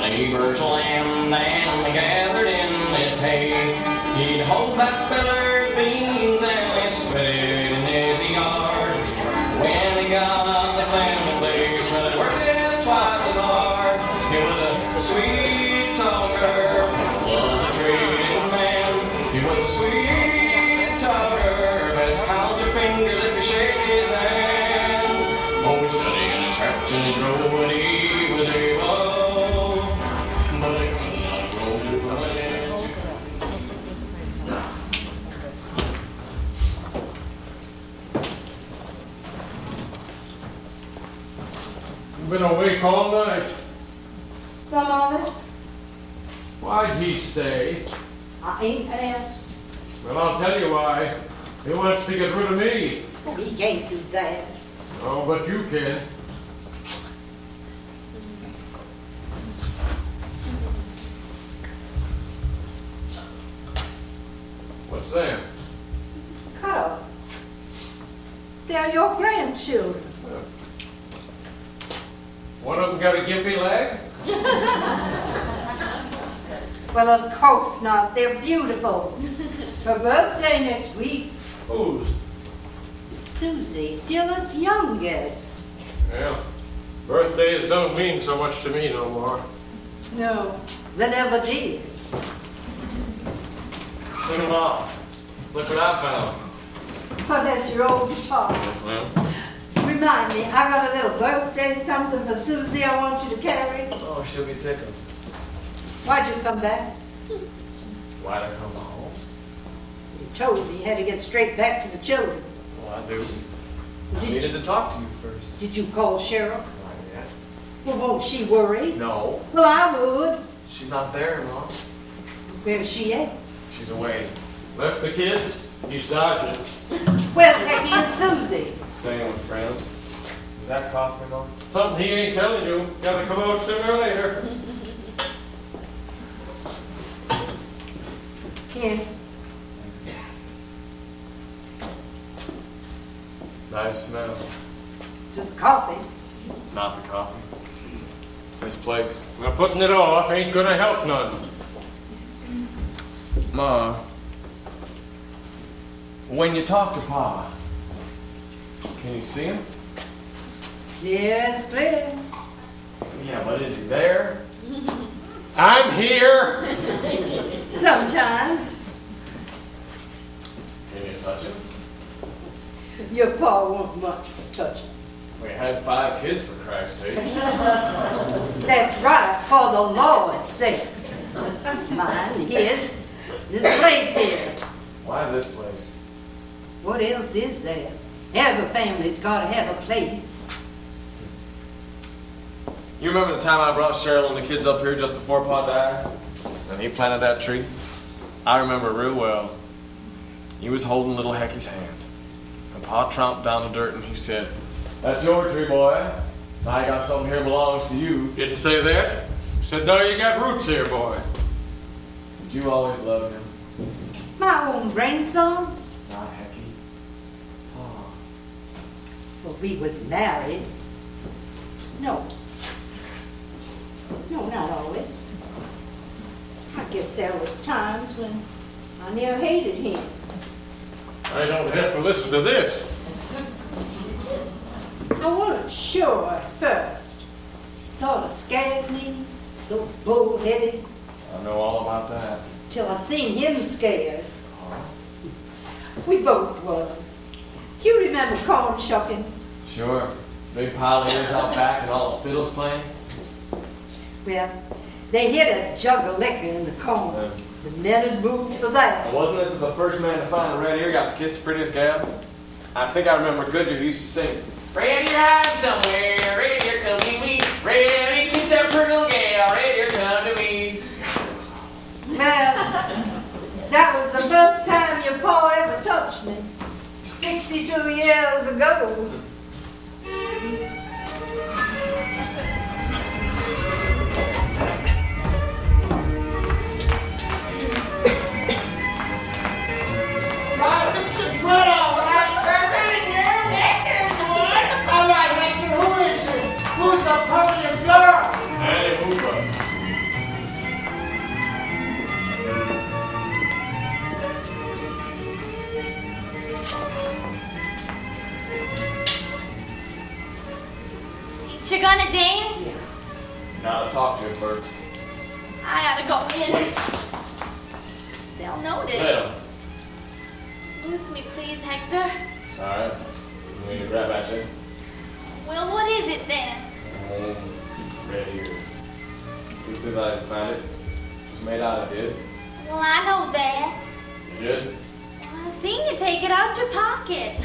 neighbor's land, and they gathered in this hay. He'd hold that feller's beans and he spread it in his yard. When he got the family place, well, it worked it twice as hard. He was a sweet talker, was a trading man. He was a sweet talker, best count your fingers if you shake his hand. Oh, he studied in a church and he drove when he was able. Been awake all night. Some of it. Why'd he stay? I ain't asked. Well, I'll tell you why. He wants to get rid of me. He can't do that. Oh, but you can. What's that? Cuddles. They're your grandchildren. One of them got a gimpy leg? Well, of course not. They're beautiful. Her birthday next week. Whose? Susie, Dylan's youngest. Well, birthdays don't mean so much to me no more. No, they never did. Sing along. Look what I found. Oh, that's your old guitar. Yes, ma'am. Remind me, I got a little birthday something for Susie I want you to carry. Oh, she'll be tickled. Why'd you come back? Why'd I come home? You told me you had to get straight back to the children. Well, I do. I Did needed you- to talk to you first. Did you call Cheryl? Not yet. Well, won't she worry? No, Well, I would. she's not there, Mom. Where's she at? She's away. Left the kids? He's dodging. Where's Becky and Susie? Staying with friends. Is that coffee, Mom? Something he ain't telling you. Gotta come out sooner or later. Here. Nice smell. Just coffee. Not the coffee. This place. Now, putting it off ain't gonna help none. Ma, when you talk to Pa, can you see him? Yes, clear. Yeah, but is he there? I'm here. Sometimes. Can you touch him? Your pa won't much for touching. We had 5 kids, for Christ's sake. That's right, for the Lord's sake. Mine, his, this place here. Why this place? What else is there? Every family's got to have a place. You remember the time I brought Cheryl and the kids up here just before Pa died? And he planted that tree? I remember real well. He was holding little Hecky's hand. And Pa tromped down the dirt and he said, "That's your tree, boy. I got something here belongs to you." Didn't say that. Said, no, you got roots here, boy. Did you always love him? My own grandson? Not Hecky. Pa. Well, we was married. No. No, not always. I guess there were times when I near hated him. I don't have to listen to this. I wasn't sure at first. Sort of scared me, so bullheaded, I know all about that. till I seen him scared. Pa. We both were. Do you remember corn shucking? Sure. Big pile of ears out back and all the fiddles playing. Well, they hid a jug of liquor in the corner. The men had moved for that. Wasn't it that the first man to find a red ear got to kiss the prettiest gal? I think I remember Goodyear used to sing, "Red ear hide somewhere, red ear come meet me, red ear kiss that pretty little gal." go. Who's the podium girl? Hey, Hoover. Ain't you gonna dance? Gotta talk to him first. I ought to go in. They'll notice. Let him. Loose me, please, Hector. Alright. You need to grab at you. Well, what is it then? Right here. Just as I found it. It's made out of it. Well, I know that. You did? Well, I seen you take it out your pocket.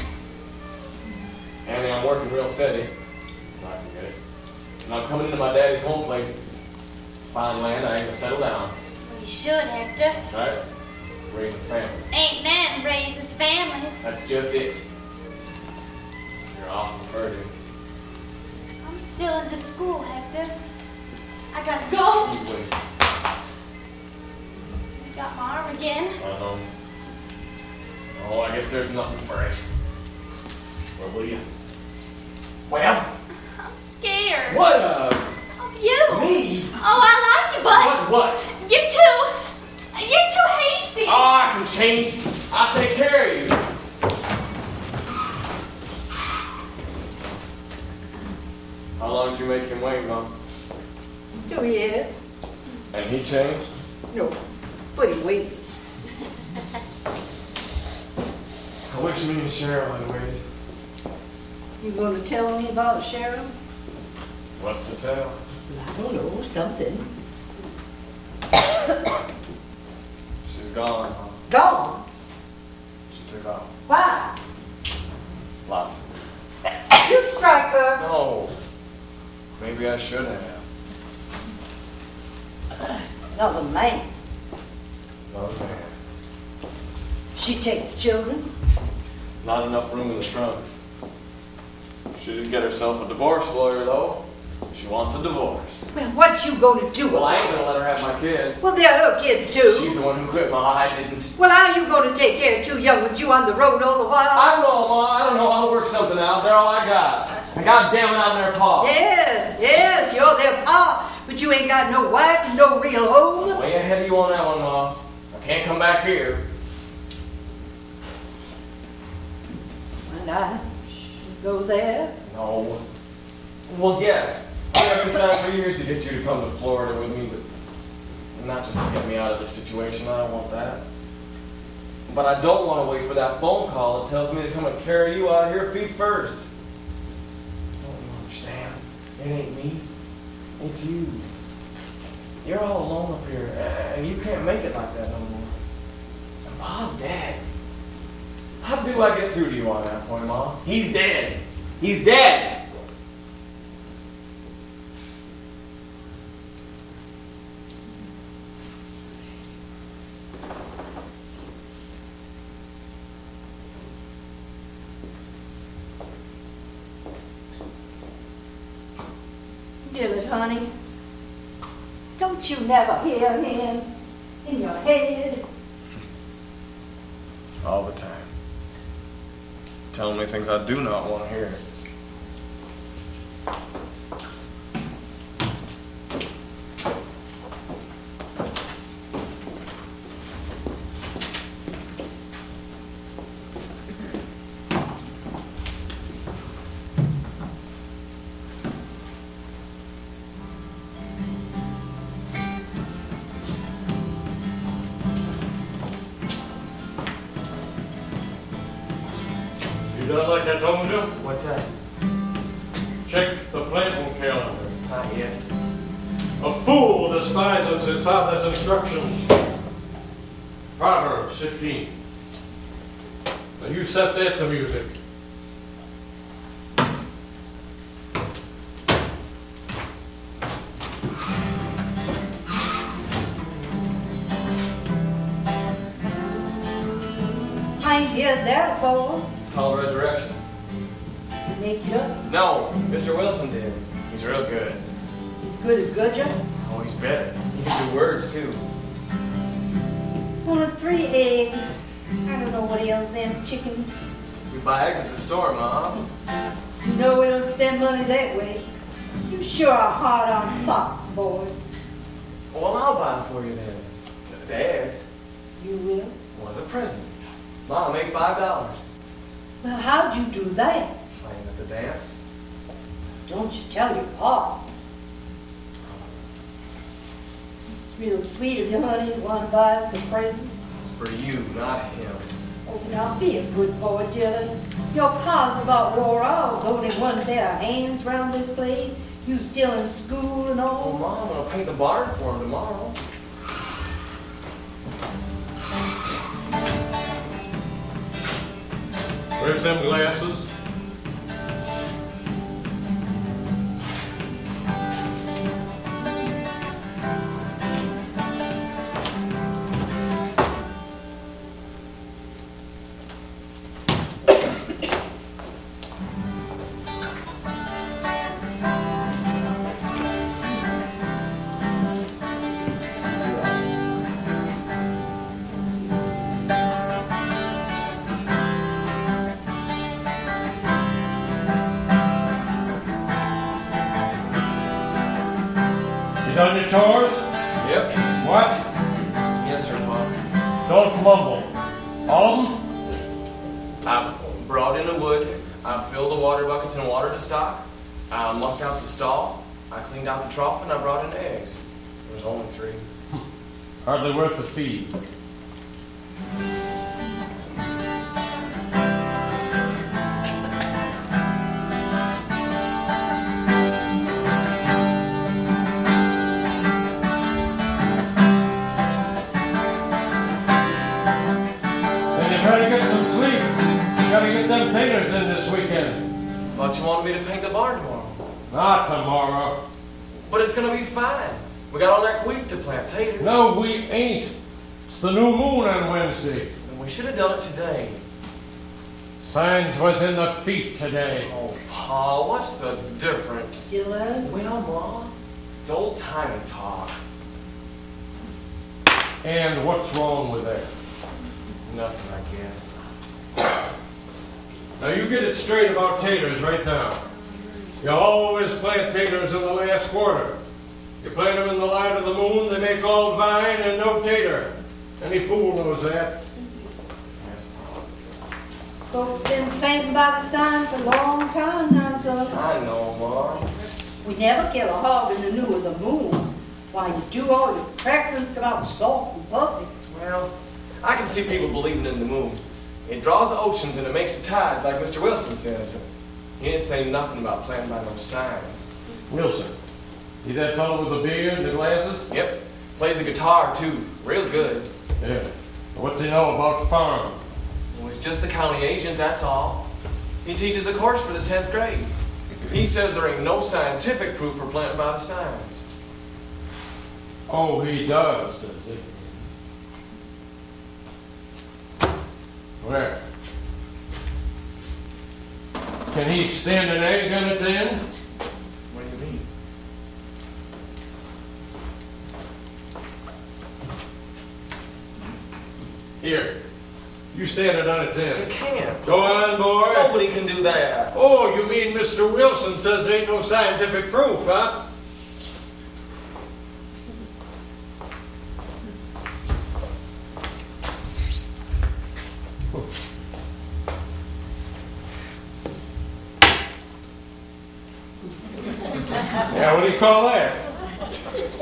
Annie, I'm working real steady. If I can get it. And I'm coming into my daddy's home place. It's fine land. I ain't gonna settle down. Well, you should, Hector. Right? Raise a family. Ain't men raises families. That's just it. You're awful pretty. I'm still into school, Hector. I gotta go. You wait. You got my arm again. Oh, I guess there's nothing for it. Where will you? Well? I'm scared. What Of you. Me? Oh, I like you, but What? you're too hasty. Oh, I can change. I'll take care of you. How long did you make him wait, Mom? 2 years. And he changed? No, but he waited. I wish me and Cheryl had waited. You going to tell me about Cheryl? What's to tell? I don't know, something. She's gone, Mom. Gone. She took off. Why? Lots of reasons. You strike her. No. Maybe I should have. Another man. No, man. She takes the children. Not enough room in the trunk. She did get herself a divorce lawyer, though. She wants a divorce. Well, what you going to do Well, I ain't about it? gonna let her have my kids. Well, they're her kids, too. She's the one who quit, Ma. I didn't. Well, how you going to take care of 2 young ones? You on the road all the while? I don't know, Ma. I don't know. I'll work something out. They're all I got. And God damn it, I'm their pa. Yes, you're their pa, but you ain't got no wife and no real home. Way ahead of you on that one, Ma. I can't come back here. And I should go there. No. Well, yes. I've been trying for years to get you to come to Florida with me, but not just to get me out of this situation. I don't want that. But I don't want to wait for that phone call that tells me to come and carry you out of here feet first. Don't you understand? It ain't me. It's you. You're all alone up here, and you can't make it like that no more. And Pa's dead. How do I get through to you on that point, Ma? He's dead. He's dead. Dillard, honey, don't you never hear him in your head? All the time. Telling me things I do not want to hear. You done like I told you? What's that? Check the planting calendar. Not yet. A fool despises his father's instructions. Proverbs 15. Now you set that to music. I ain't heard that before. It's called resurrection. make it up? No, Mr. Wilson did. He's real good. As good as Gudja? Oh, he's better. He can do words, too. Only 3 eggs. I don't know what else them chickens. We buy eggs at the store, Mom. You know we don't spend money that way. You sure are hard on socks, boy. Well, I'll buy them for you then. The eggs You will? was a present. Mom, make $5. Well, how'd you do that? Playing at the dance. Don't you tell your pa. It's real sweet of you, honey, to want to buy us a present. It's for you, not him. Oh, now be a good boy, Dylan. Your pa's about wore out, only one pair of hands round this place. You still in school and Oh, all. Mom, I'll paint the barn for him tomorrow. Where's them glasses? You done your chores? Yep. What? Yes, sir, Mom. Don't mumble. All of them? I brought in the wood. I filled the water buckets and watered the stock. I mucked out the stall. I cleaned out the trough, and I brought in the eggs. There's only 3. Hardly worth the feed. Then you better get some sleep. You gotta get them taters in this weekend. Thought you wanted me to paint the barn tomorrow. Not tomorrow. But it's gonna be fine. We got all that week to plant taters. No, we ain't. It's the new moon on Wednesday. And we should have done it today. Signs was in the feet today. Oh, Pa, what's the difference? Dylan? Well, Mom, it's old-timey talk. And what's wrong with that? Nothing, I guess. Now you get it straight about taters right now. You always plant taters in the last quarter. You plant them in the light of the moon, they make all vine and no tater. Any fool knows that. Yes, Folks been planting by the sign for a long time now, son. I know, Mom. We never kill a hog in the new of the moon. Why, you do all your cracklings come out soft and puffy. Well, I can see people believing in the moon. It draws the oceans and it makes the tides, like Mr. Wilson says. He didn't say nothing about planting by no signs. Wilson, you that fellow with the beard and the glasses? Yep. Plays the guitar, too. Real good. Yeah. What's he know about farm? Well, he's just the county agent, that's all. He teaches a course for the 10th grade. He says there ain't no scientific proof for planting by the signs. Oh, he does he? Where? Can he stand an egg on its end? What do you mean? Here. You stand it on its You end. can't. Go on, boy. Nobody can do that. Oh, you mean Mr. Wilson says there ain't no scientific proof, huh? Yeah, what do you call that?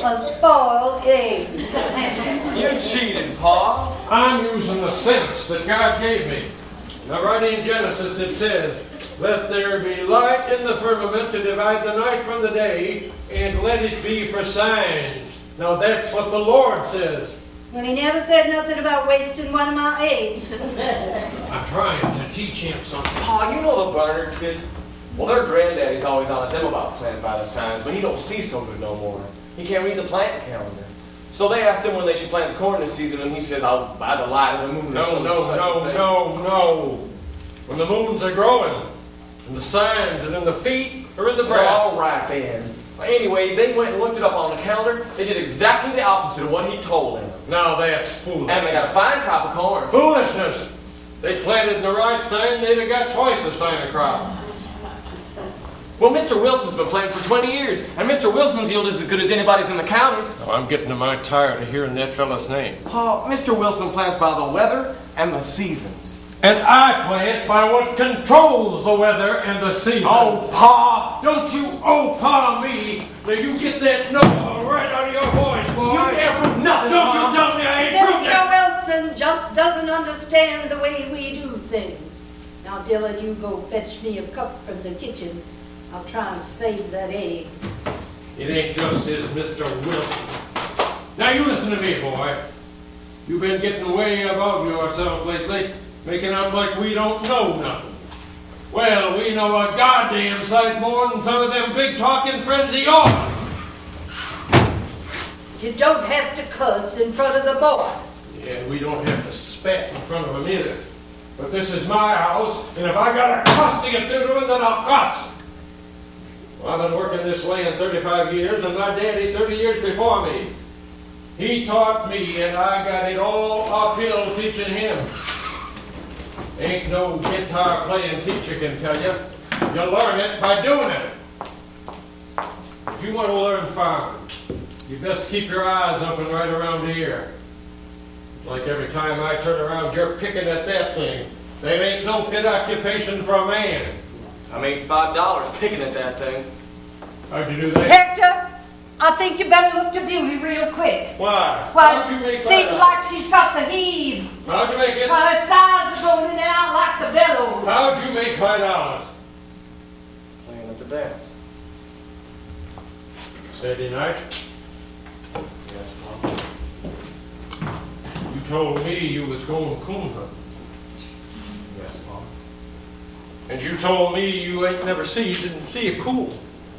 A spoiled egg. You cheated, Pa. I'm using the sense that God gave me. Now, right in Genesis it says, "Let there be light in the firmament to divide the night from the day, and let it be for signs." Now, that's what the Lord says. Well, he never said nothing about wasting one of my eggs. I'm trying to teach him something. Pa, you know the Barnard kids? Well, their granddaddy's always on at them about planting by the signs, but he don't see so good no more. He can't read the plant calendar. So they asked him when they should plant the corn this season, and he says, "I'll by the light of the moon." or No, some no, such no, thing. no, no. When the moons are growing, And the signs and in the feet or in the Well, brass? all right then. Anyway, they went and looked it up on the calendar. They did exactly the opposite of what he told them. Now that's foolish. And they got a fine crop of corn. Foolishness! They planted the right sign, they'd have got twice as fine a crop. Well, Mr. Wilson's been planting for 20 years, and Mr. Wilson's yield is as good as anybody's in the counties. Oh, I'm getting to my tired of hearing that fella's name. Pa, Mr. Wilson plants by the weather and the seasons. And I plant by what controls the weather and the season. Oh, Pa! Don't you oh-pa me. Now you get that no right out of your voice, boy. You can't prove nothing, Don't Pa. you tell me I ain't proved it. Mr. Wilson just doesn't understand the way we do things. Now, Dillon, you go fetch me a cup from the kitchen. I'll try and save that egg. It ain't just his Mr. Wilson. Now you listen to me, boy. You've been getting way above yourself lately, making out like we don't know nothing. Well, we know a goddamn sight more than some of them big talking friends of yours. You don't have to cuss in front of the boy. Yeah, we don't have to spat in front of him either. But this is my house, and if I got a cuss to get through to him, then I'll cuss. Well, I've been working this land 35 years, and my daddy 30 years before me. He taught me, and I got it all uphill teaching him. Ain't no guitar playing teacher can tell you. You learn it by doing it. If you want to learn farming, you best keep your eyes open right around here. Like every time I turn around, you're picking at that thing. That ain't no fit occupation for a man. I made $5 picking at that thing. How'd you do that? Hector, I think you better look to Beauty real quick. Why? Well, How'd you make seems $5? like she's got the heaves. How'd you make it? Her sides are rolling out like the bellows. How'd you make $5? Playing at the dance. Saturday night? Yes, Pa. You told me you was going coon hunting. Yes, Pa. And you told me you ain't never didn't see a coon.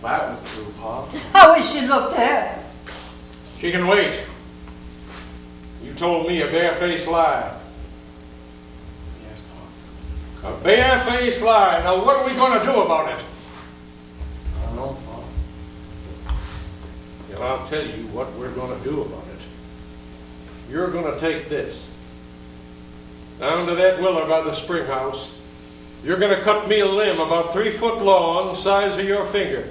That was true, Pa. I wish you looked at her. She can wait. You told me a barefaced lie. Yes, Pa. A barefaced lie. Now what are we going to do about it? I don't know, Pa. Well, I'll tell you what we're going to do about it. You're going to take this down to that willow by the spring house. You're going to cut me a limb about 3 foot long, size of your finger.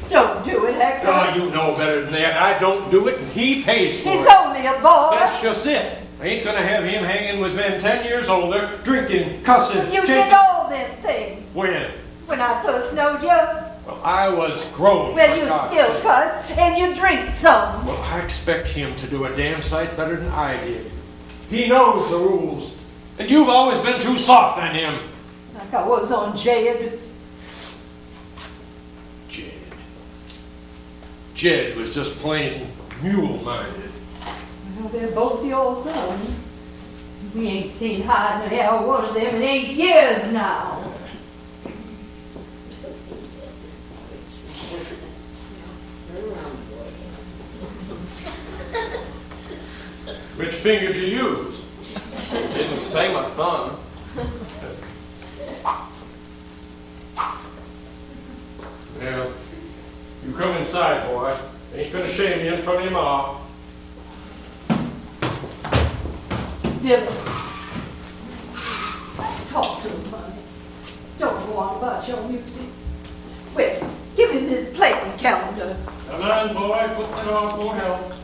Don't do it, Hector. Oh, you know better than that. I don't do it, and he pays for He's it. only a boy. That's just it. I ain't going to have him hanging with men 10 years older, drinking, cussing, You chasing. did all them things When? when I first knowed you. Well, I was grown. Well, for you God's still sake. cuss, and you drink some. Well, I expect him to do a damn sight better than I did. He knows the rules. And you've always been too soft on him. Like I was on Jed. Jed was just plain mule-minded. Well, they're both your sons. We ain't seen hide nor hair of one of them in 8 years now. Which finger did you use? Didn't say my thumb. Well, you come inside, boy. Ain't gonna shame you in front of your ma. Dylan, talk to him, honey. Don't go on about your music. Well, give him this playing calendar. Come on, boy. Put that off won't help.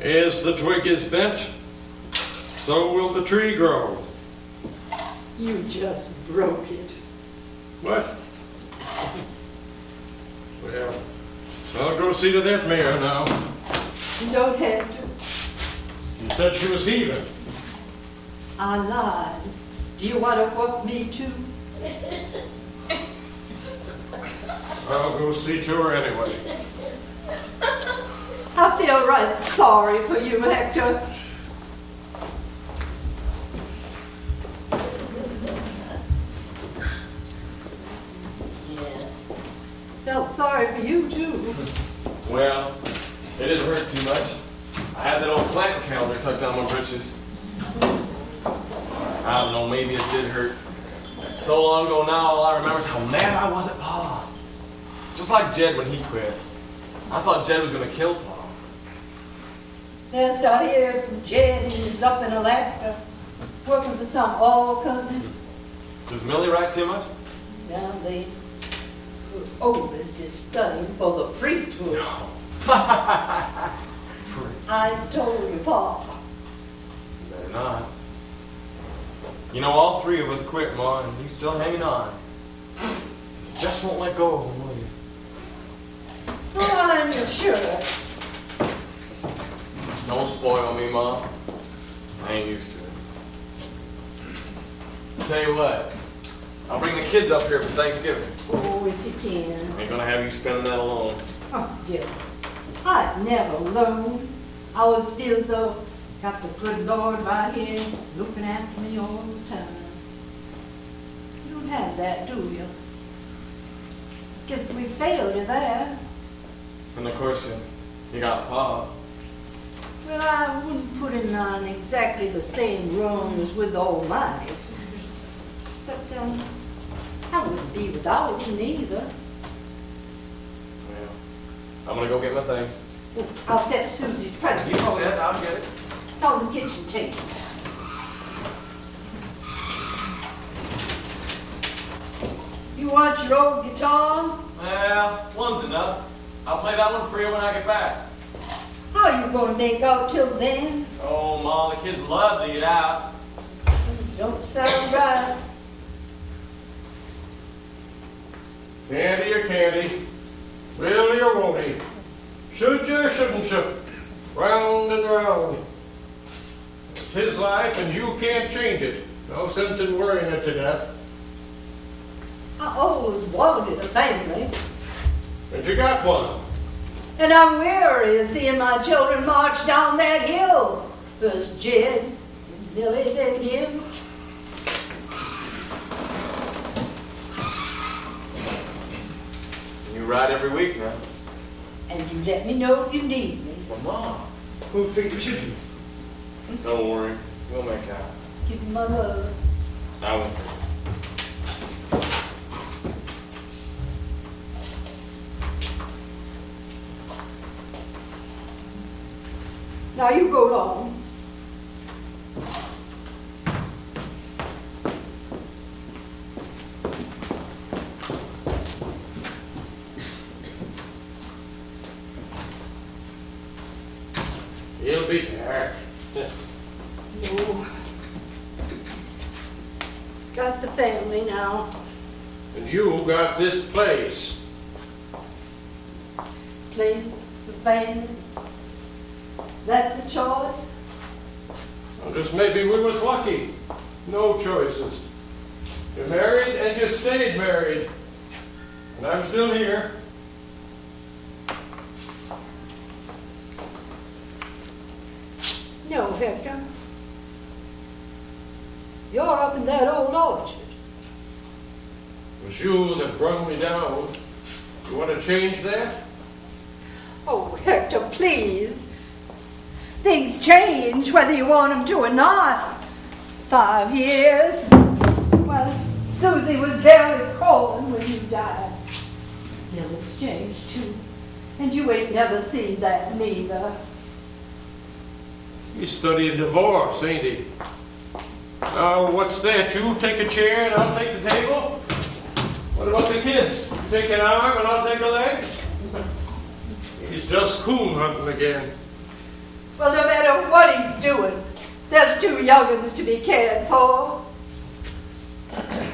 As the twig is bent, so will the tree grow. You just broke it. What? Well, I'll go see to that mare now. You don't have to. You said she was heaving. I lied. Do you want to whoop me too? I'll go see to her anyway. I feel right sorry for you, Hector. Felt sorry for you too. Well, it didn't hurt too much. I had that old plant calendar tucked down my britches. I don't know, maybe it did hurt. So long ago now, all I remember is how mad I was at Pa. Just like Jed when he quit. I thought Jed was going to kill Pa. Last I hear from Jed, he was up in Alaska, working for some oil company. Does Millie write too much? Now they were oldest is studying for the priesthood. I told you, Pa. Better not. You know, all three of us quit, Ma, and you still hanging on. You just won't let go of them, will you? Oh, I'm sure. Don't spoil me, Ma. I ain't used to it. Tell you what, I'll bring the kids up here for Thanksgiving. Oh, if you can. Ain't gonna have you spending that alone. Oh, dear. I'd never alone. I always feel as though got the good Lord right here looking after me all the time. You don't have that, do you? Guess we failed you there. And of course, you got Pa. Well, I wouldn't put him on exactly the same rungs with the Almighty. But I wouldn't be without him either. Well, I'm gonna go get my things. I'll fetch Susie's present. You said I'll get it. It's on the kitchen table. You want your old guitar? Well, one's enough. I'll play that one for you when I get back. How are you going to make out till then? Oh, Ma, the kids love to get out. Don't sound right. Candy or candy? Will you or won't he? Should you or shouldn't you? Round and round. It's his life and you can't change it. No sense in worrying it to death. I always wanted a family. And you got one. And I'm weary of seeing my children march down that hill. First Jed, and Millie, then him. You ride every week now. And you let me know if you need me. Well, Ma, who'd feed the chickens? Don't worry, we'll make out. Give me my love. I won't. Now you go along. He'll be there. No. Got the family now. And you got this place. Place, the family. That's the choice. Well, just maybe we was lucky. No choices. You married and you stayed married. And I'm still here. No, Hector. You're up in that old orchard. It was you that brung me down. You want to change that? Oh, Hector, please. Things change whether you want them to or not. 5 years. Well, Susie was barely crawling when you died. Dylan's changed too. And you ain't never seen that neither. He's studying divorce, ain't he? Oh, what's that? You take a chair and I'll take the table? What about the kids? You take an arm and I'll take a leg? He's just coon hunting again. Well, no matter what he's doing, there's two young'uns to be cared for.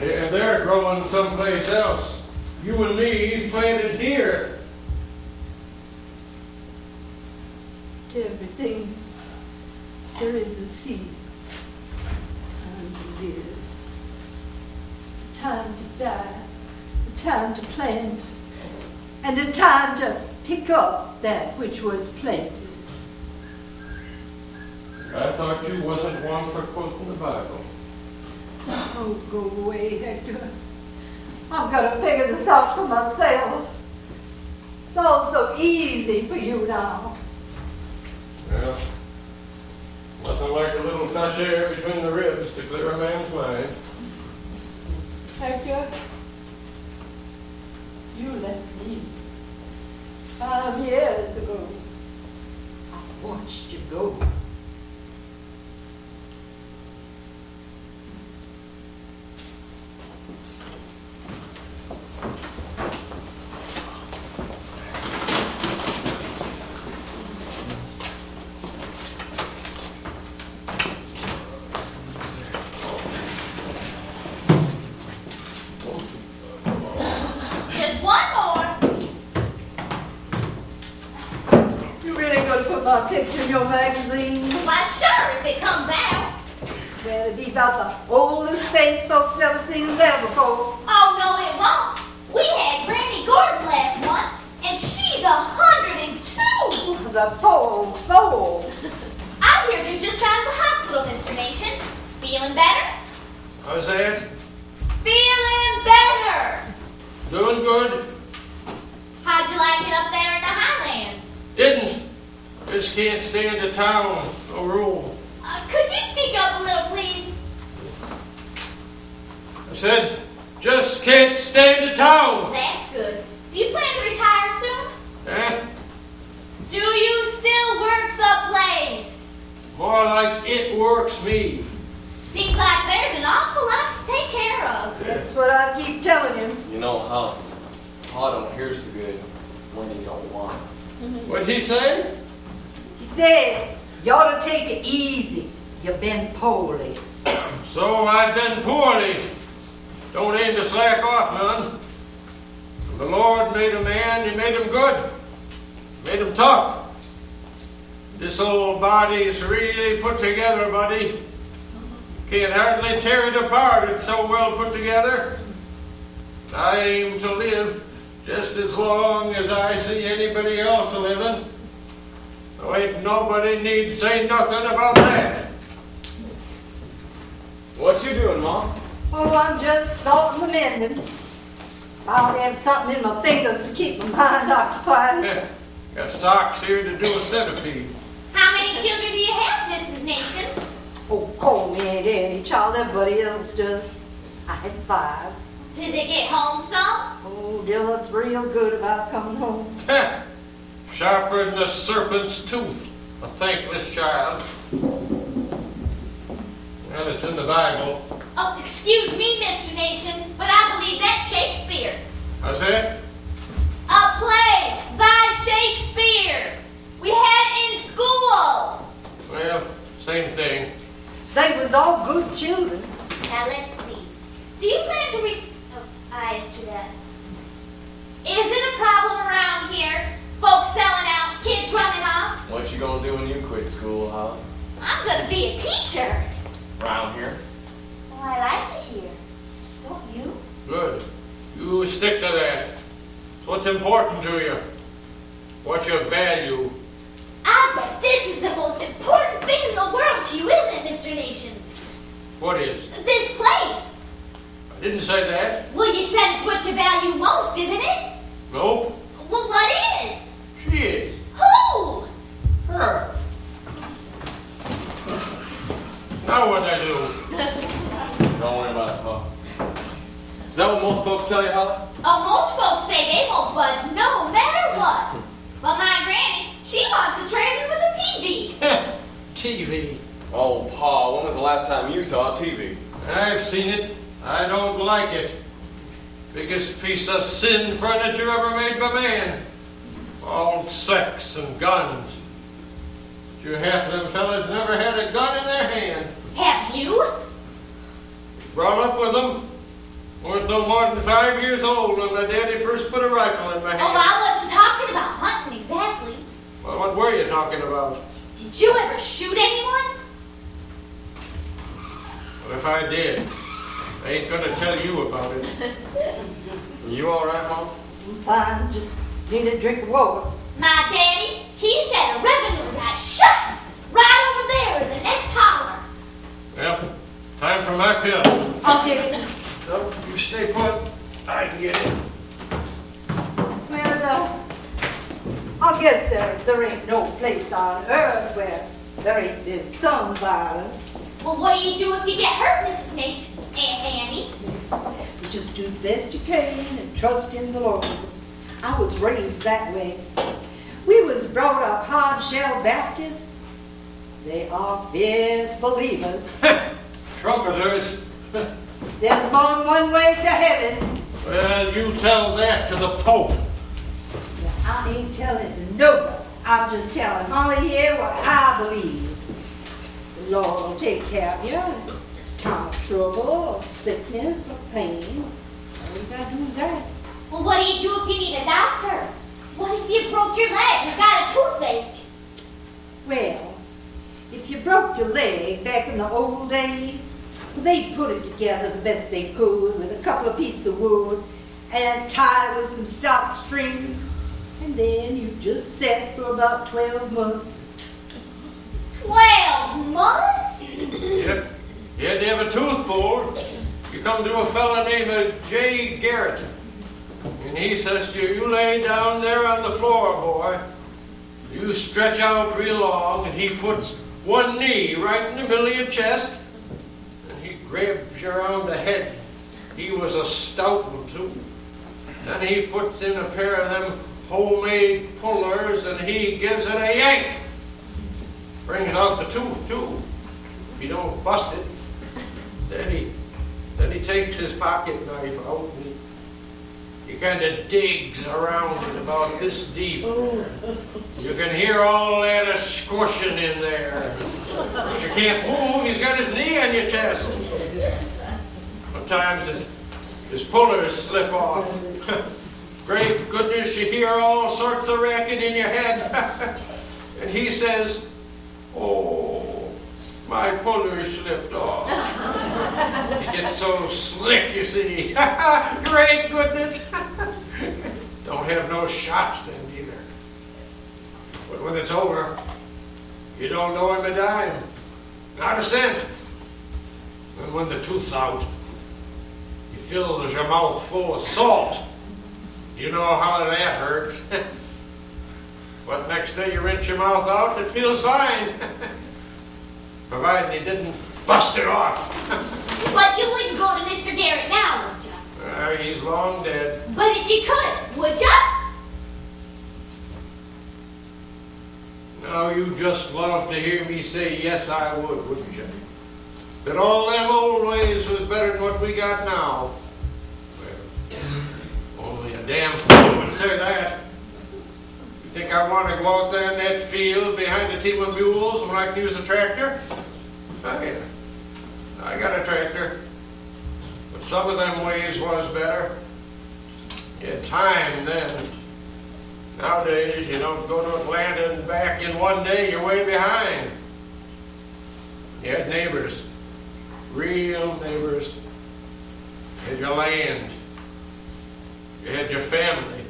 Yeah, they're growing someplace else. You and me's planted here. To everything, there is a season. Time to live, a time to die, a time to plant, and a time to pick up that which was planted. I thought you wasn't one for quoting the Bible. Oh, go away, Hector. I've got to figure this out for myself. It's all so easy for you now. Well, nothing like a little fresh air between the ribs to clear a man's mind. Hector, you left me 5 years ago. I watched you go. Just one more. You really gonna put my picture in your magazine? Why, sure, if it comes out. Well, it'd be about the oldest face folks ever seen there before. Oh, no, it won't. We had Granny Gordon last month, and she's 102. The poor old soul. I heard you just out of the hospital, Mr. Nations. Feeling better? How's that? Feeling better. Doing good? How'd you like it up there in the Highlands? Didn't. Just can't stand the town. No rule. Could you speak up a little, please? I said, just can't stand the town. That's good. Do you plan to retire soon? Eh? Do you still work the place? More like it works me. Seems like there's an awful lot to take care of. That's what I keep telling him. You know how Pa don't hear so good when he don't want. What'd he say? He said, you ought to take it easy. You've been poorly. So I've been poorly. Don't aim to slack off none. When the Lord made a man, he made him good. Made him tough. This old body's really put together, buddy. Can't hardly tear it apart, it's so well put together. I aim to live just as long as I see anybody else living. So ain't nobody need say nothing about that. What you doing, Mom? Oh, I'm just salting the mending. I'll have something in my fingers to keep my mind occupied. Yeah, got socks here to do a centipede. How many children do you have, Mrs. Nation? Oh, call me ain't any child, everybody else does. I had 5. Did they get home some? Oh, Dylan's real good about coming home. Heh, sharper than a serpent's tooth, a thankless child. Well, it's in the Bible. Oh, excuse me, Mr. Nation, but I believe that's Shakespeare. How's that? A play by Shakespeare. We had it in school. Well, same thing. They was all good children. Now let's see. Do you plan to Oh, I asked you that. Is it a problem around here? Folks selling out, kids running off? What you gonna do when you quit school, huh? I'm gonna be a teacher. Around here? Well, I like it here. Don't you? Good. You stick to that. It's what's important to you. What you value. I bet this is the most important thing in the world to you, isn't it, Mr. Nations? What is? This place. I didn't say that. Well, you said it's what you value most, isn't it? Nope. Well, what is? She is. Who? Her. Now what'd I do? Don't worry about it, Pa. Is that what most folks tell you, Holly? Oh, most folks say they won't budge no matter what. But my granny, she wants a trailer with a TV. TV. Oh, Pa, when was the last time you saw a TV? I've seen it. I don't like it. Biggest piece of sin furniture ever made by man. All sex and guns. Sure half of them fellas never had a gun in their hand. Have you? Brought up with them. Weren't no more than 5 years old when my daddy first put a rifle in my hand. Oh, I wasn't talking about hunting exactly. Well, what were you talking about? Did you ever shoot anyone? Well, if I did, I ain't gonna tell you about it. You all right, Mom? I'm fine, just need a drink of water. My daddy, he said a revenue guy shot right over there in the next holler. Well, time for my pill. I'll get it. No, you stay put. I can get it. Well, I guess there ain't no place on earth where there ain't been some violence. Well, what do you do if you get hurt, Mrs. Nation? Aunt Annie? You just do the best you can and trust in the Lord. I was raised that way. We was brought up hard-shell Baptists. They are fierce believers. Trumpeters. There's more than one way to heaven. Well, you tell that to the Pope. I ain't telling to nobody. I'm just telling only here what I believe. The Lord will take care of you. Time of trouble, or sickness, or pain. All you gotta do is ask. Well, what do you do if you need a doctor? What if you broke your leg or got a toothache? Well, if you broke your leg back in the old days, they put it together the best they could with a couple of pieces of wood and tie it with some stout string, and then you just sat for about 12 months. 12 months? Yep. You had to have a tooth pulled. You come to a fella named J. Garrett. And he says to you, you lay down there on the floor, boy. You stretch out real long, and he puts one knee right in the middle of your chest, and he grabs you around the head. He was a stout one, too. Then he puts in a pair of them homemade pullers, and he gives it a yank. Brings out the tooth, too. If you don't bust it, then he takes his pocket knife out, and he kind of digs around it about this deep. You can hear all that a squishing in there. But you can't move. He's got his knee on your chest. Sometimes his pullers slip off. Great goodness, you hear all sorts of racket in your head. And he says, oh, my pullers slipped off. He gets so slick, you see. Great goodness. Don't have no shots then either. But when it's over, you don't know him a dime. Not a cent. And when the tooth's out, you fill your mouth full of salt. You know how that hurts. But next day you rinse your mouth out and it feels fine. Provided you didn't bust it off. But you wouldn't go to Mr. Garrett now, would you? He's long dead. But if you could, would you? Now you just love to hear me say yes I would, wouldn't you? That all them old ways was better than what we got now. Well, only a damn fool would say that. You think I want to go out there in that field behind a team of mules when I can use a tractor? I got a tractor. But some of them ways was better. You had time then. Nowadays, you don't go to Atlanta and back in one day, you're way behind. You had neighbors, real neighbors. You had your land. You had your family.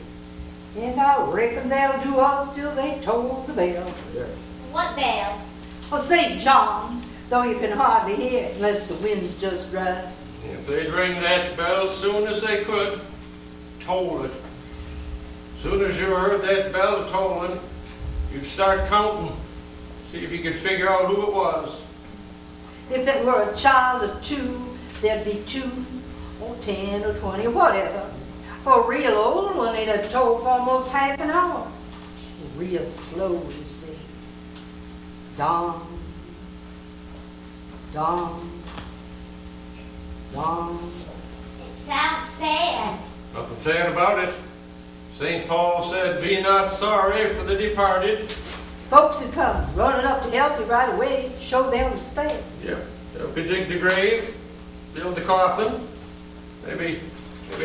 And I reckon they'll do us till they toll the bell. Yeah. What bell? Well, St. John, though you can hardly hear it unless the wind's just right. If they'd ring that bell soon as they could, toll it. Soon as you heard that bell tolling, you'd start counting, see if you could figure out who it was. If it were a child of 2, there'd be 2, or 10, or 20, or whatever. For a real old one, it'd have told for almost half an hour. Real slow, you see. Dawn, dawn, dawn. It sounds sad. Nothing sad about it. St. Paul said, be not sorry for the departed. Folks would come running up to help you right away, show them respect. Yep. Help you dig the grave, build the coffin, maybe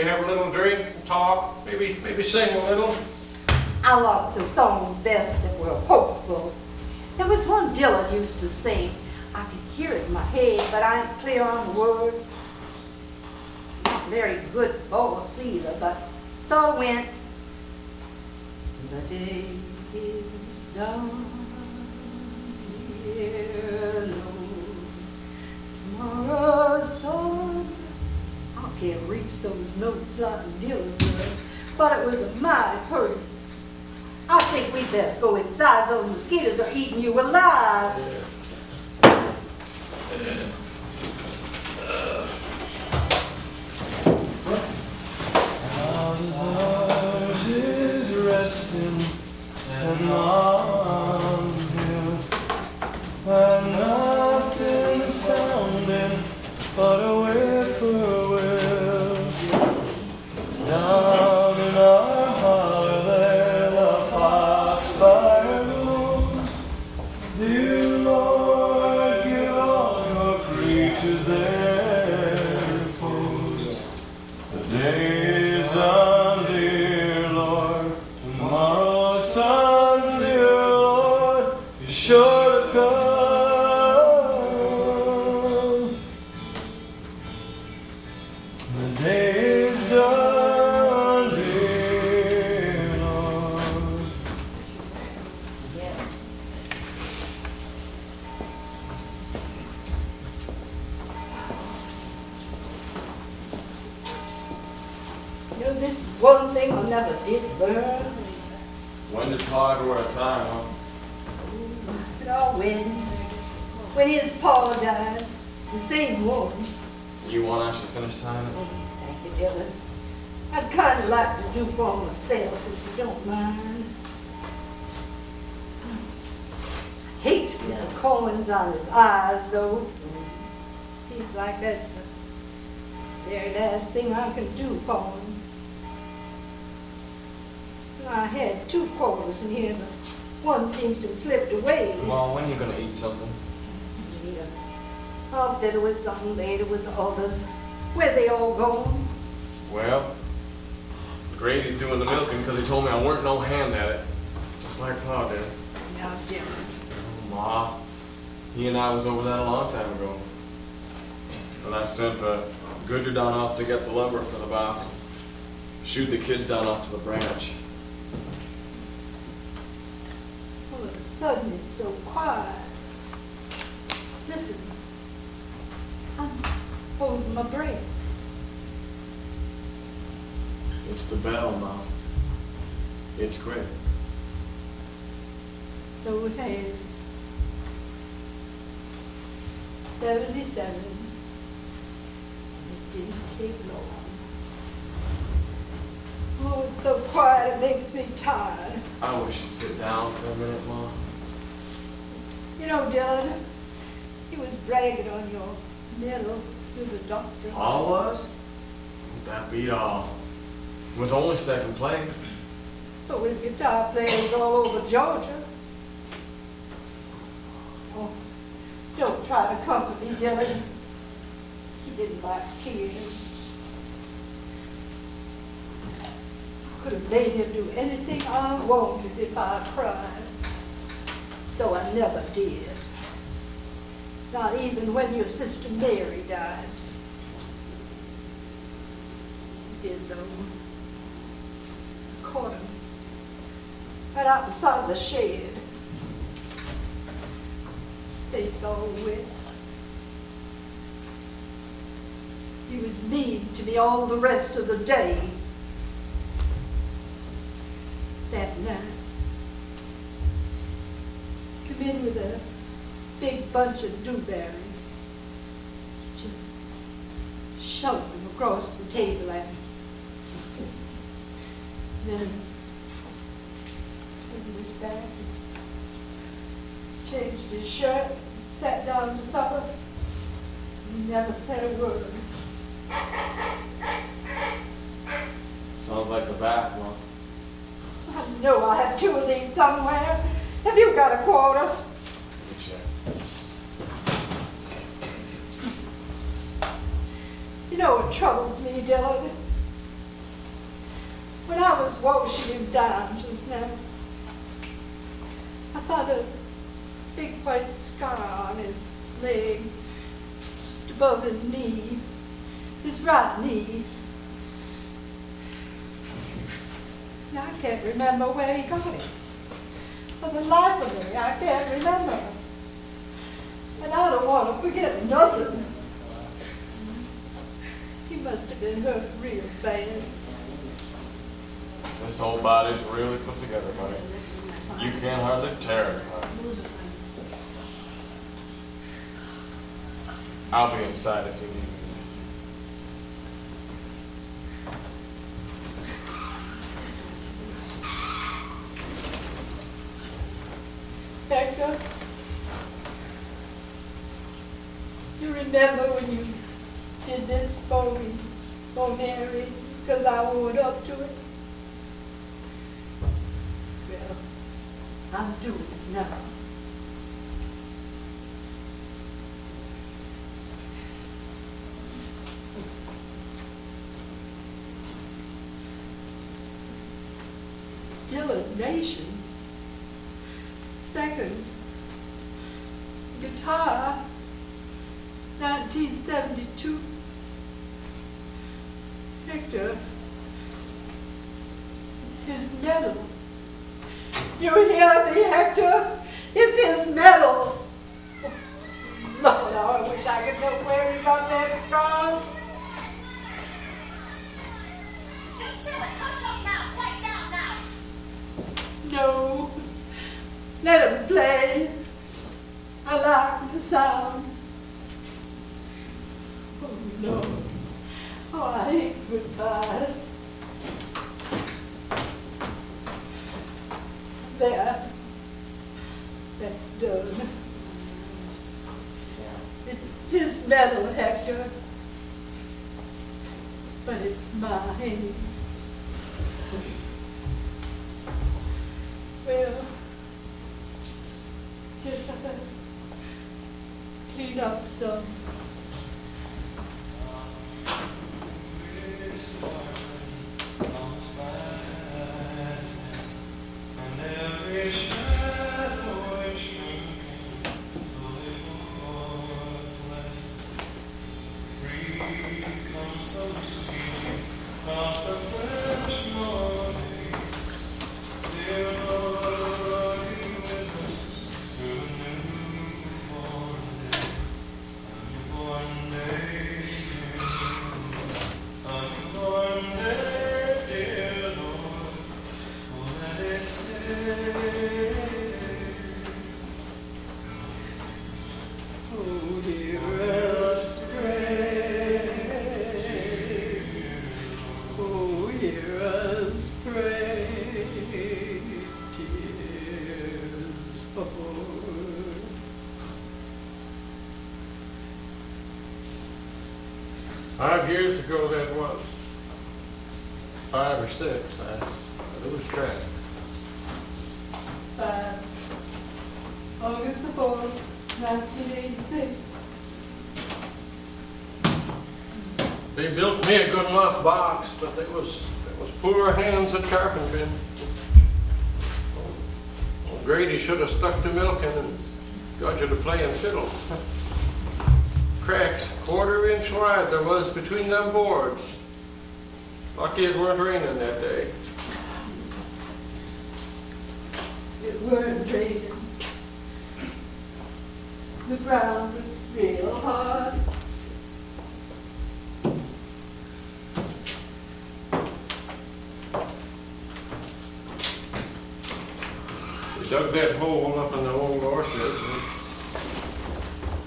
have a little drink, talk, maybe sing a little. I liked the songs best that were hopeful. There was one Dylan used to sing. I could hear it in my head, but I ain't clear on the words. Not very good voice either, but so it went. The day is done, dear Lord. Tomorrow's sun. I can't reach those notes like Dylan did, but it was a mighty pretty. I think we'd best go inside. Those mosquitoes are eating you alive. Ours is resting and on hill, and nothing sounding but a whippoorwill. Down in our holler there the FoxFire Nov. Dear Lord, give all your creatures their repose. The day is done, dear Lord. Tomorrow's sun, dear Lord, is sure to come. The day is done, dear Lord. You know, this is one thing I never did learn. When did Pa ever wear a tie, huh? It all when his pa died, the same one. You want I should finish tying it? Thank you, Dylan. I'd kind of like to do for myself, if you don't mind. I hate to get the coins on his eyes, though. Seems like that's the very last thing I can do for him. I had 2 quarters in here, but one seems to have slipped away. Mom, when are you gonna eat something? I'll fiddle with something later with the others. Where they all gone? Well, Grady's doing the milking because he told me I weren't no hand at it. Just like Pa did. Now, Jim. Ma, he and I was over that a long time ago. And I sent Goodger down off to get the lumber for the box. Shoot the kids down off to the branch. All of a sudden, it's so quiet. Listen, I'm holding my breath. It's the bell, Ma. It's quick. So it has. 77. It didn't take long. Oh, it's so quiet, it makes me tired. I wish you'd sit down for a minute, Ma. You know, Dylan, he was bragging on your medal to the doctor. Pa was? That beat all. It was only second place. But with guitar players all over Georgia. Oh, don't try to comfort me, Dylan. He didn't like tears. I could have made him do anything I wanted if I cried. So I never did. Not even when your sister Mary died. You did, though. Caught him right outside the shed. Face all wet. He was mean to me all the rest of the day. That night, come in with a big bunch of dewberries. Just shoved them across the table at me. Then turned his back and changed his shirt, sat down to supper, and never said a word. Sounds like the back, Ma. I know I have 2 of these somewhere. They Have you got a quarter? You know what troubles me, Dylan? When I was washing him down just now, I found a big white scar on his leg, just above his knee, his right knee. And I can't remember where he got it. For the life of me, I can't remember. And I don't want to forget nothing. He must have been hurt real bad. This whole body's really put together, buddy. You can't hardly tear it apart. I'll be inside if you need me. Hector, you remember when you did this for me, for Mary, because I warmed up to it? Well, I'm doing it now. Dylan Nations. Second, guitar, 1972. Hector, it's his medal. You hear me, Hector? It's his medal. Lord, I wish I could know where he got that scar. Hush up now. Quiet down now. No. Let him play. I like the sound. Oh, no. Oh, I hate goodbyes. There. That's done. It's his medal, Hector. But it's mine. Well, guess I better clean up some. Years ago that was. 5 or 6. I lose track. 5. August the 4th, 1986. They built me a good enough box, but it was poor hands at carpentry. Well, Grady should have stuck to milking and got you to playing fiddle. Cracks, 1/4 inch wide there was between them boards. Lucky it weren't raining that day. It weren't raining. The ground was real hard. They dug that hole up in the old orchard.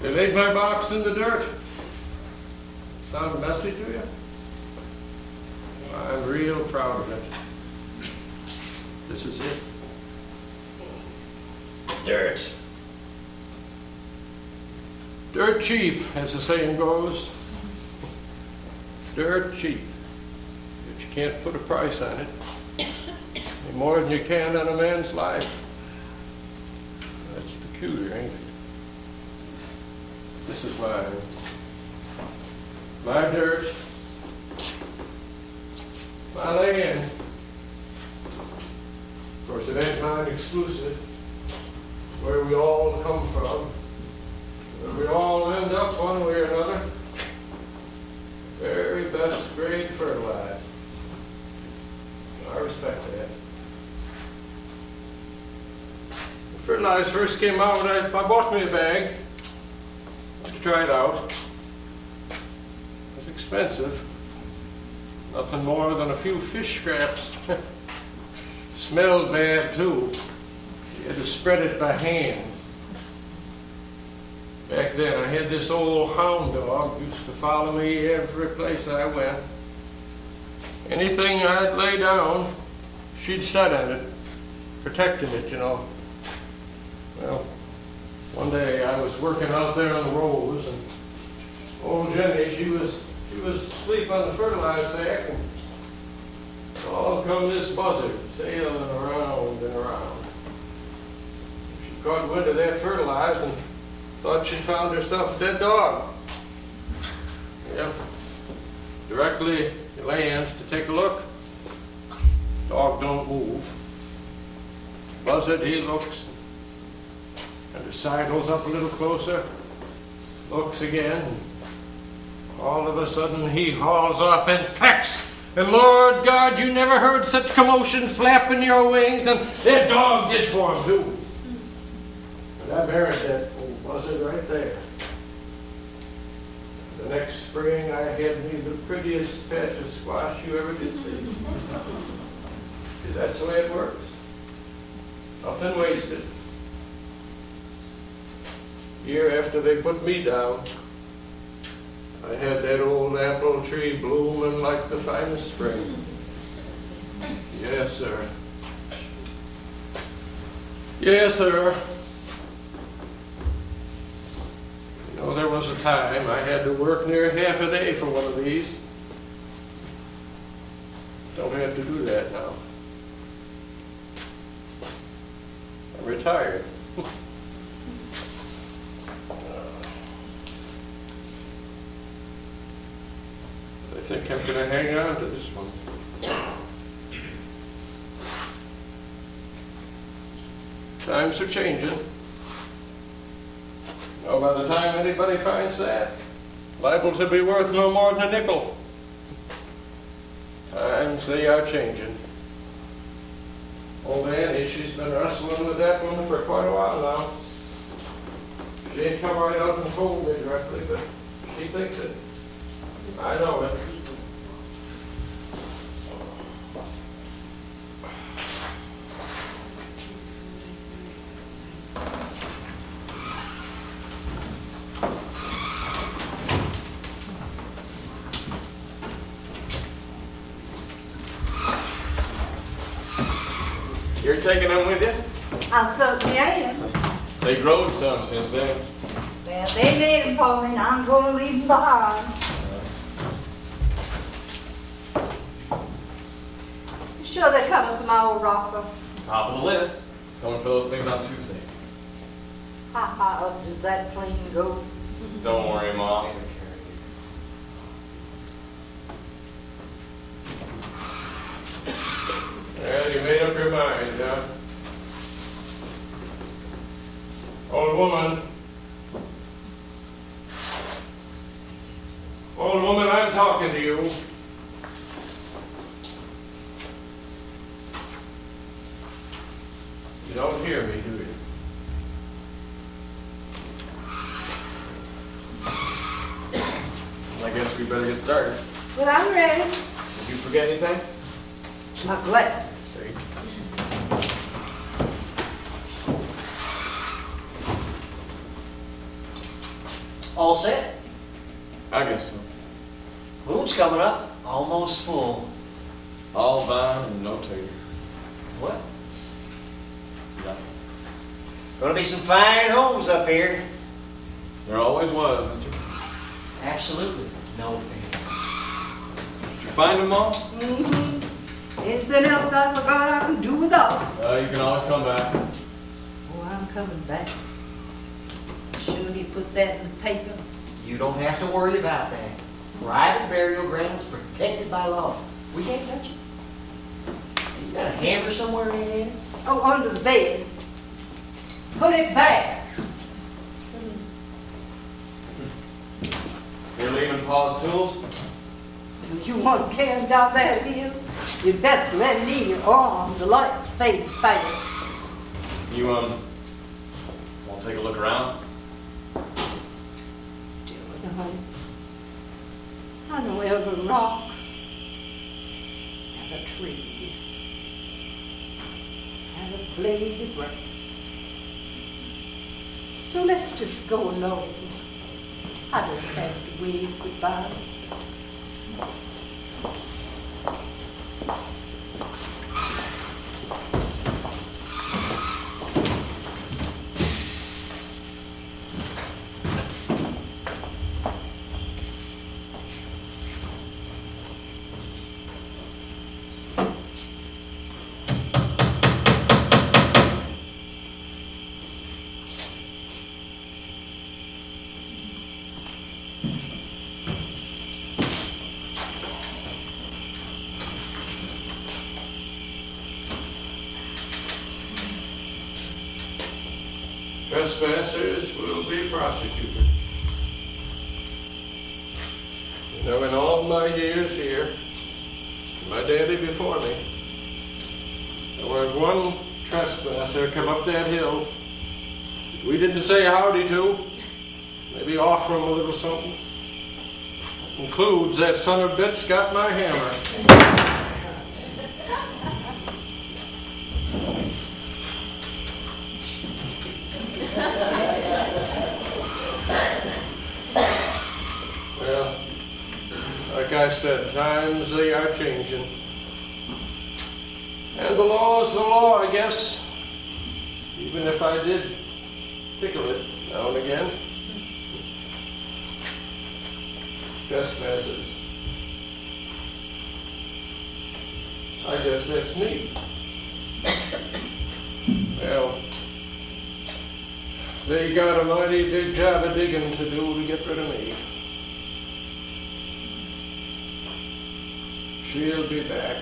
They laid my box in the dirt. Sound messy to you? I'm real proud of it. This is it. Dirt. Dirt cheap, as the saying goes. Dirt cheap. But you can't put a price on it. Any more than you can on a man's life. peculiar, ain't it? This is mine. My dirt. My land. Of course, it ain't mine exclusive. It's where we all come from. Where we all end up one way or another. Very best grade fertilizer. I respect that. When fertilizer first came out, I bought me a bag to try it out. It was expensive. Nothing more than a few fish scraps. Smelled bad too. You had to spread it by hand. Back then I had this old hound dog, used to follow me every place I went. Anything I'd lay down, she'd sit on it, protecting it, you know. Well, one day I was working out there on the rows, and old Jenny, she was asleep on the fertilizer sack, and along come this buzzard sailing around and around. She caught wind of that fertilizer and thought she'd found herself a dead dog. Yep. Directly he lands to take a look. Dog don't move. Buzzard, he looks, and sidles up a little closer, looks again, and all of a sudden he hauls off and pecks. And Lord God, you never heard such commotion flapping your wings, and that dog did for him too. And I buried that old buzzard right there. The next spring I had me the prettiest patch of squash you ever did see. See, that's the way it works. Nothing wasted. Year after they put me down, I had that old apple tree blooming like the finest spring. Yes, sir. Yes, sir. You know, there was a time I had to work near half a day for one of these. Don't have to do that now. I'm retired. I think I'm going to hang on to this one. Times are changing. Oh, by the time anybody finds that, liable to be worth no more than a nickel. Times they are changing. Old Annie, she's been wrestling with that one for quite a while now. She ain't come right out and told me directly, but she thinks it. I know it. You're taking them with you? I certainly am. They growed some since then. Well, they made them for me, and I'm going to leave them behind. You sure they're coming from my old rocker? Top of the list. Coming for those things on Tuesday. How high up does that plane go? Don't worry, Mom. Well, you made up your mind, huh? Old woman. Old woman, I'm talking to you. You don't hear me, do you? I guess we better get started. Well, I'm ready. Did you forget anything? My glasses. See. All set? I guess so. Moon's coming up. Almost full. All vine and no tater. What? Nothing. Gonna be some fine homes up here. There always was, mister. Absolutely. No fear. Did you find them all? Mm-hmm. Anything else I forgot I can do without? You can always come back. Oh, I'm coming back. put that in the paper? You don't have to worry about that. Private burial grounds protected by law. We can't touch it. You got a hammer somewhere in there? Oh, under the bed. Put it back. You're leaving Pa's tools? You want to carry him down that hill? You best let it in your arms. The light's fading fast. You, want to take a look around? Do it, honey. I know every rock and a tree and a blade of grass. So let's just go along. I don't have to wave goodbye. Trespassers will be prosecuted. You know, in all my years here, my daddy before me, there wasn't one trespasser come up that hill we didn't say howdy to, maybe offer him a little something. Includes that son of a bitch got my hammer. Well, like I said, times they are changing. And the law is the law, I guess. Even if I did tickle it now and again. Trespassers. I guess that's me. Well, they got a mighty big job of digging to do to get rid of me. She'll be back.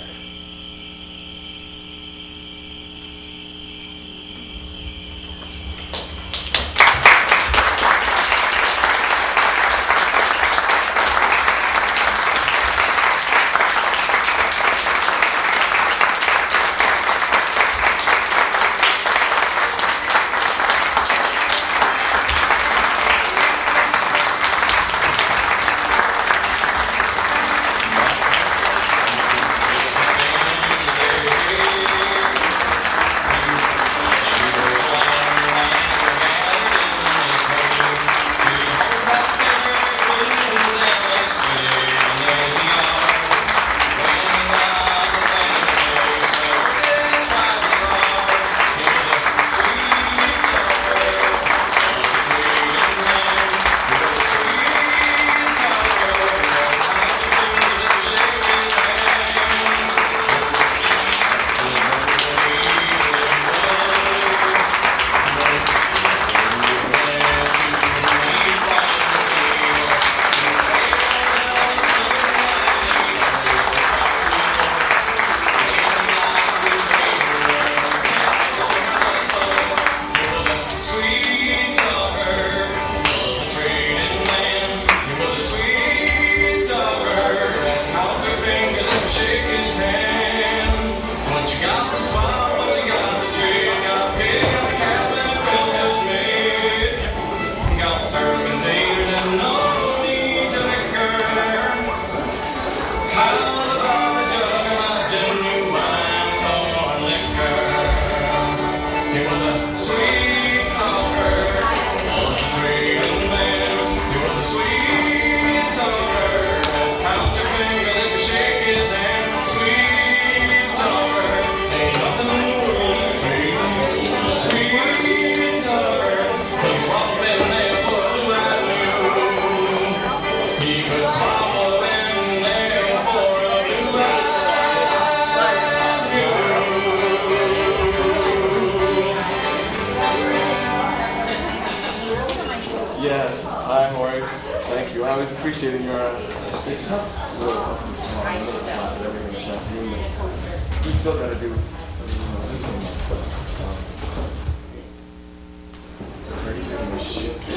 always appreciated your. It's tough. Everything this afternoon. We still got to do. Pretty good shit.